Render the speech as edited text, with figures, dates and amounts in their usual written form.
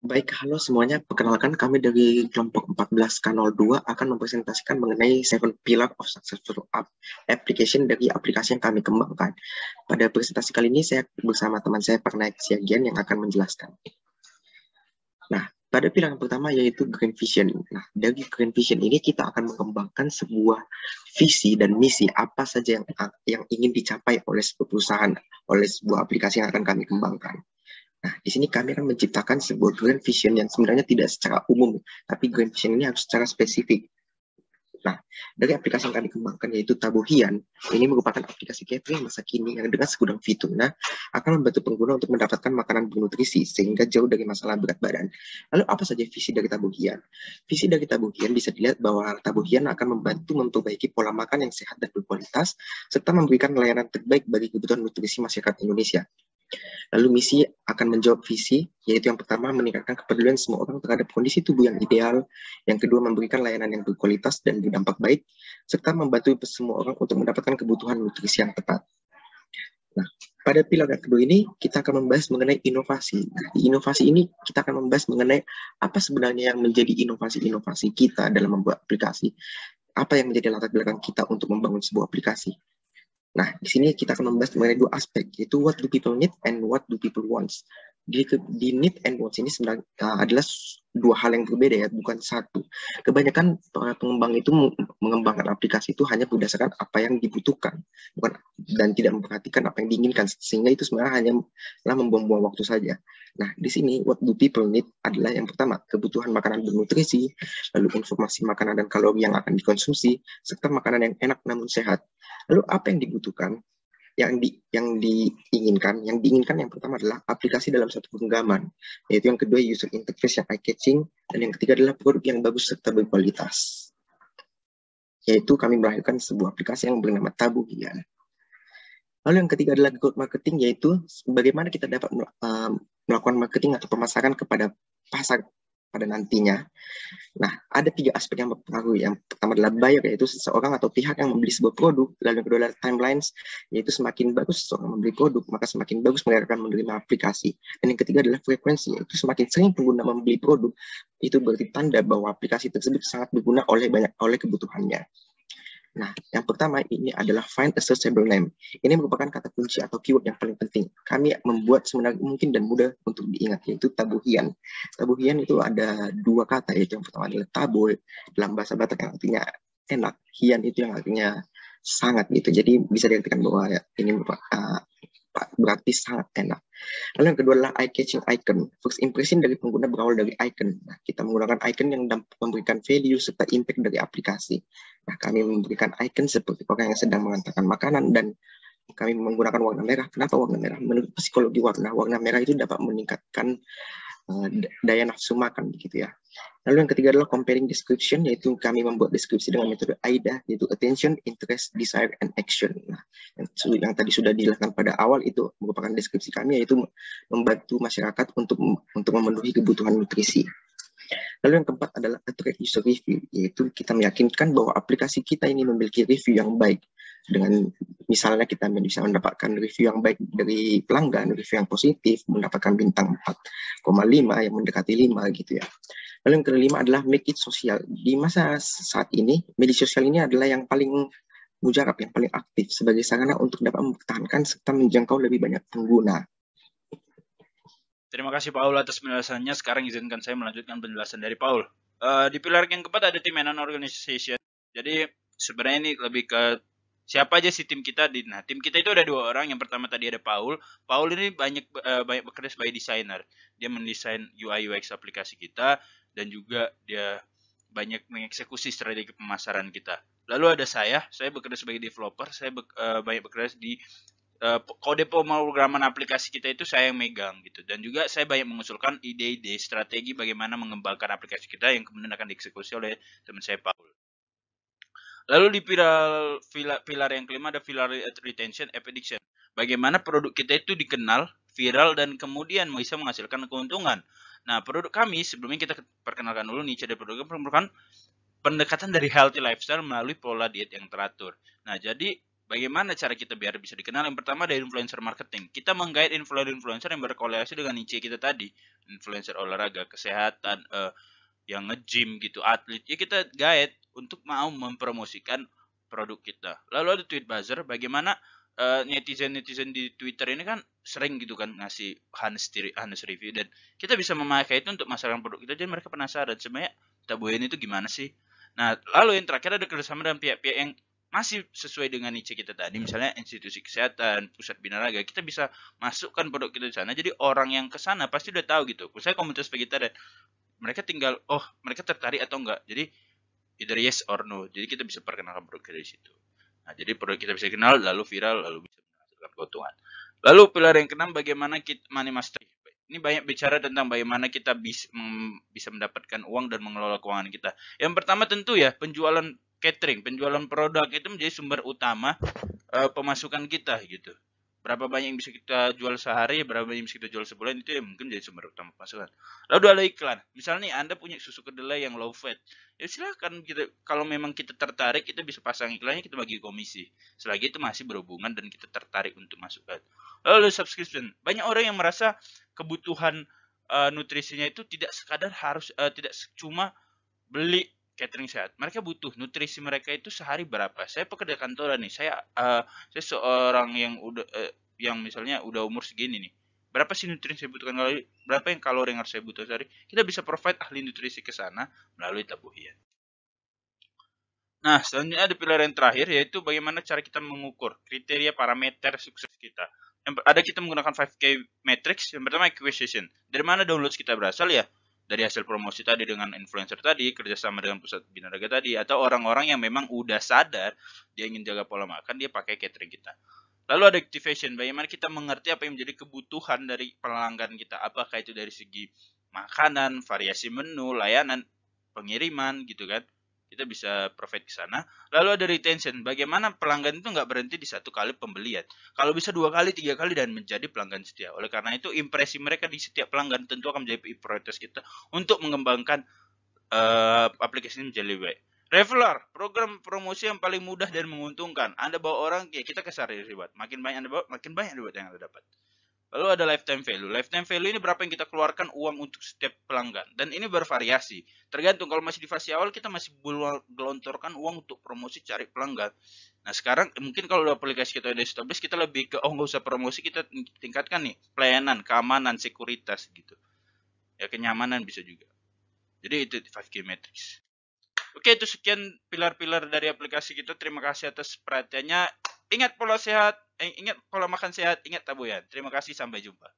Baik, halo semuanya. Perkenalkan kami dari kelompok 14K02 akan mempresentasikan mengenai Seven Pillar of Successful Application dari aplikasi yang kami kembangkan. Pada presentasi kali ini saya bersama teman saya Pernaik Siagian yang akan menjelaskan. Nah, pada pilar yang pertama yaitu Green Vision. Nah, dari Green Vision ini kita akan mengembangkan sebuah visi dan misi apa saja yang ingin dicapai oleh sebuah perusahaan, oleh sebuah aplikasi yang akan kami kembangkan. Nah, di sini kami akan menciptakan sebuah Grand Vision yang sebenarnya tidak secara umum, tapi Grand Vision ini harus secara spesifik. Nah, dari aplikasi yang kami kembangkan yaitu Tabuhian, ini merupakan aplikasi catering masa kini yang dengan segudang fitur akan membantu pengguna untuk mendapatkan makanan bernutrisi sehingga jauh dari masalah berat badan. Lalu apa saja visi dari Tabuhian? Visi dari Tabuhian bisa dilihat bahwa Tabuhian akan membantu memperbaiki pola makan yang sehat dan berkualitas serta memberikan layanan terbaik bagi kebutuhan nutrisi masyarakat Indonesia. Lalu misi akan menjawab visi, yaitu yang pertama meningkatkan kepedulian semua orang terhadap kondisi tubuh yang ideal, yang kedua memberikan layanan yang berkualitas dan berdampak baik, serta membantu semua orang untuk mendapatkan kebutuhan nutrisi yang tepat. Nah, pada pilar yang kedua ini kita akan membahas mengenai inovasi. Nah, di inovasi ini kita akan membahas mengenai apa sebenarnya yang menjadi inovasi-inovasi kita dalam membuat aplikasi, apa yang menjadi latar belakang kita untuk membangun sebuah aplikasi. Nah, di sini kita akan membahas mengenai dua aspek, yaitu what do people need and what do people want. Di need and wants ini sebenarnya adalah dua hal yang berbeda ya, bukan satu. Kebanyakan pengembang itu mengembangkan aplikasi itu hanya berdasarkan apa yang dibutuhkan, bukan dan tidak memperhatikan apa yang diinginkan, sehingga itu sebenarnya hanya membuang-buang waktu saja. Nah, di sini what do people need adalah yang pertama, kebutuhan makanan bernutrisi, lalu informasi makanan dan kalori yang akan dikonsumsi, serta makanan yang enak namun sehat. Lalu apa yang dibutuhkan? Yang diinginkan yang pertama adalah aplikasi dalam satu genggaman, yaitu yang kedua user interface yang eye-catching, dan yang ketiga adalah produk yang bagus serta berkualitas. Yaitu kami melahirkan sebuah aplikasi yang bernama Tabuhian. Lalu yang ketiga adalah growth marketing, yaitu bagaimana kita dapat melakukan marketing atau pemasaran kepada pasar pada nantinya. Nah, ada tiga aspek yang berpengaruh. Yang pertama adalah buyer, yaitu seseorang atau pihak yang membeli sebuah produk. Lalu yang kedua adalah timelines, yaitu semakin bagus seseorang membeli produk, maka semakin bagus mereka akan menerima aplikasi. Dan yang ketiga adalah frekuensi, yaitu semakin sering pengguna membeli produk, itu berarti tanda bahwa aplikasi tersebut sangat berguna oleh kebutuhannya. Nah, yang pertama ini adalah find a searchable name. Ini merupakan kata kunci atau keyword yang paling penting. Kami membuat sebenarnya mungkin dan mudah untuk diingat, yaitu Tabuhian. Tabuhian itu ada dua kata, yaitu yang pertama adalah tabu dalam bahasa Batak yang artinya enak, hian itu yang artinya sangat gitu. Jadi bisa diartikan bahwa ini berarti sangat enak. Lalu yang kedua adalah eye-catching icon. First impression dari pengguna berawal dari icon. Nah, kita menggunakan icon yang memberikan value serta impact dari aplikasi. Nah, kami memberikan icon seperti orang yang sedang mengantarkan makanan dan kami menggunakan warna merah. Kenapa warna merah? Menurut psikologi warna merah itu dapat meningkatkan daya nafsu makan gitu ya. Lalu yang ketiga adalah comparing description, yaitu kami membuat deskripsi dengan metode AIDA, yaitu attention, interest, desire, and action. Nah, yang tadi sudah dijelaskan pada awal itu merupakan deskripsi kami, yaitu membantu masyarakat untuk memenuhi kebutuhan nutrisi. Lalu yang keempat adalah attract user review, yaitu kita meyakinkan bahwa aplikasi kita ini memiliki review yang baik. Dengan misalnya kita bisa mendapatkan review yang baik dari pelanggan, review yang positif, mendapatkan bintang 4,5 yang mendekati 5 gitu ya. Lalu yang kelima adalah make it sosial. Di masa saat ini, media sosial ini adalah yang paling mujarab, yang paling aktif sebagai sarana untuk dapat mempertahankan serta menjangkau lebih banyak pengguna. Terima kasih Paul atas penjelasannya. Sekarang izinkan saya melanjutkan penjelasan dari Paul. Di pilar yang keempat ada team and organization. Jadi sebenarnya ini lebih ke siapa aja sih tim kita. Nah, tim kita itu ada dua orang. Yang pertama tadi ada Paul. Paul ini banyak bekerja sebagai desainer. Dia mendesain UI UX aplikasi kita dan juga dia banyak mengeksekusi strategi pemasaran kita. Lalu ada saya bekerja sebagai developer. Saya banyak bekerja di kode pemrograman aplikasi kita itu saya yang megang gitu, dan juga saya banyak mengusulkan ide-ide strategi bagaimana mengembangkan aplikasi kita yang kemudian akan dieksekusi oleh teman saya Paul. Lalu di pilar yang kelima ada pilar retention addiction. Bagaimana produk kita itu dikenal, viral, dan kemudian bisa menghasilkan keuntungan. Nah, produk kami sebelumnya kita perkenalkan dulu niche dari produk kami merupakan pendekatan dari healthy lifestyle melalui pola diet yang teratur. Nah, jadi bagaimana cara kita biar bisa dikenal? Yang pertama dari influencer marketing. Kita menggait influencer yang berkorelasi dengan niche kita tadi. Influencer olahraga, kesehatan, yang nge-gym gitu, atlet. Ya kita guide untuk mau mempromosikan produk kita. Lalu ada tweet buzzer, bagaimana netizen-netizen di Twitter ini kan sering gitu kan ngasih honest review, dan kita bisa memakai itu untuk masarkan produk kita, jadi mereka penasaran sebenarnya Taboyan itu gimana sih. Nah, lalu yang terakhir ada kerjasama dengan pihak-pihak yang masih sesuai dengan niche kita tadi, misalnya institusi kesehatan, pusat binaraga, kita bisa masukkan produk kita di sana, jadi orang yang ke sana pasti udah tahu gitu. Misalnya komunitas vegetarian, mereka tinggal, oh mereka tertarik atau enggak, jadi either yes or no, jadi kita bisa perkenalkan produk kita di situ. Nah, jadi produk kita bisa kenal, lalu viral, lalu bisa menghasilkan keuntungan. Lalu pilar yang keenam, bagaimana kita money mastery. Ini banyak bicara tentang bagaimana kita bisa mendapatkan uang dan mengelola keuangan kita. Yang pertama tentu ya, penjualan catering, penjualan produk itu menjadi sumber utama pemasukan kita gitu. Berapa banyak yang bisa kita jual sehari, berapa banyak yang bisa kita jual sebulan, itu ya mungkin jadi sumber utama pemasukan. Lalu ada iklan. Misalnya nih, Anda punya susu kedelai yang low fat. Ya silakan, kita, kalau memang kita tertarik, kita bisa pasang iklannya, kita bagi komisi. Selagi itu masih berhubungan dan kita tertarik untuk masukkan. Lalu subscription. Banyak orang yang merasa kebutuhan nutrisinya itu tidak sekadar harus tidak cuma beli catering sehat. Mereka butuh nutrisi mereka itu sehari berapa. Saya pekerja kantoran nih. Saya seorang yang udah yang misalnya udah umur segini nih. Berapa sih nutrisi saya butuhkan kalori? Berapa yang kalori yang harus saya butuh sehari? Kita bisa provide ahli nutrisi ke sana melalui Taboyan. Nah, selanjutnya ada pilar yang terakhir, yaitu bagaimana cara kita mengukur kriteria parameter sukses kita. Ada kita menggunakan 5K matrix. Yang pertama acquisition. Dari mana downloads kita berasal ya? Dari hasil promosi tadi dengan influencer tadi, kerjasama dengan pusat binaraga tadi, atau orang-orang yang memang udah sadar dia ingin jaga pola makan, dia pakai catering kita. Lalu ada activation, bagaimana kita mengerti apa yang menjadi kebutuhan dari pelanggan kita, apakah itu dari segi makanan, variasi menu, layanan, pengiriman gitu kan. Kita bisa provide ke sana. Lalu ada retention, bagaimana pelanggan itu nggak berhenti di satu kali pembelian. Kalau bisa 2 kali, 3 kali, dan menjadi pelanggan setia. Oleh karena itu, impresi mereka di setiap pelanggan tentu akan menjadi prioritas kita untuk mengembangkan aplikasi ini menjadi lebih baik. Referral, program promosi yang paling mudah dan menguntungkan. Anda bawa orang, ya kita kejar reward. Makin banyak Anda bawa, makin banyak reward yang Anda dapat. Lalu ada lifetime value. Lifetime value ini berapa yang kita keluarkan uang untuk setiap pelanggan. Dan ini bervariasi. Tergantung, kalau masih di fase awal kita masih gelontorkan uang untuk promosi cari pelanggan. Nah sekarang mungkin kalau aplikasi kita udah established, kita lebih ke nggak usah promosi, kita tingkatkan nih pelayanan, keamanan, sekuritas gitu. Ya kenyamanan bisa juga. Jadi itu 5K matrix. Oke, itu sekian pilar-pilar dari aplikasi kita. Terima kasih atas perhatiannya. Ingat pola sehat, ingat pola makan sehat, ingat Taboyan. Terima kasih, sampai jumpa.